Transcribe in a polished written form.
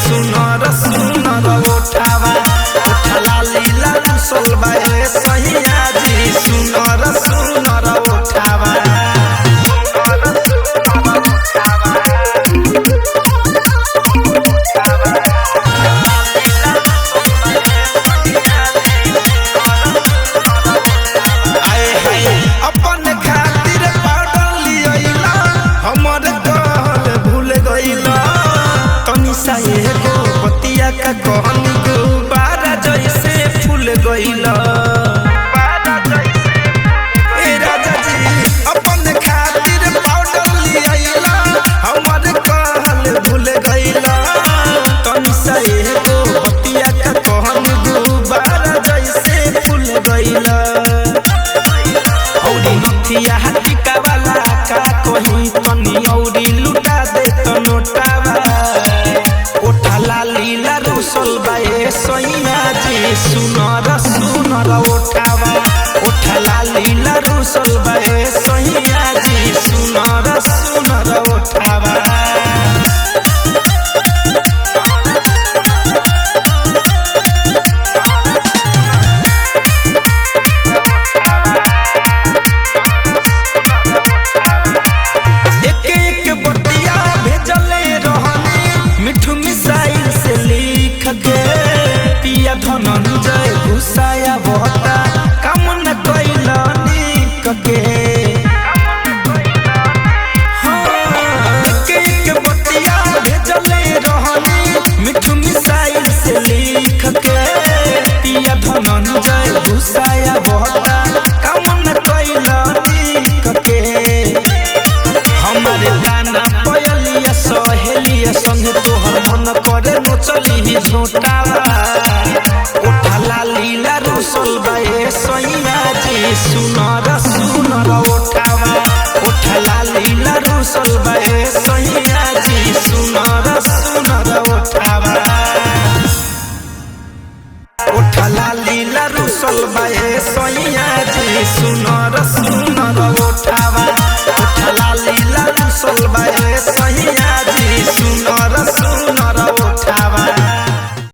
सुनर सुनर उठावा उठला लीला रुसल बाए सैया जी सुनर सुनर उठावा पतिया का कहनी गुब्बारा जैसे फूल गइला राजा जी अपन खातिर पाउडर लियाइला हमर कहल भूल गइला तनी सा एगो पतिया का कहनी गुब्बारा जैसे फूल गइला औरी नथिया टिका वाला का कहीं तनी औरी लुटा दे तो नोटावा उठला लीला रुसल बाए सैया जी सुनर सुनर उठावा उठला लीला रुसल बाए सैया जी सुनर सुनर उठावा पिया धनंजय घुसाया बहता काम न कैला निक के के बतिया भेजले रहनी मिठू मिसाइल से लिख के पिया धनंजय घुसाया बहता काम न कैला निक के हमारे गाना पयलिया सहेलिया संग तोहर मन करे नचली झोटावा उठला लीला रुसल बाए सैया जी सुनर सुनर उठावा उठला लीला रुसल बाए सैया जी सुनर सुनर उठावा उठला लीला रुसल बाए सैया जी सुनर सुनर उठावा उठला लीला रुसल बाए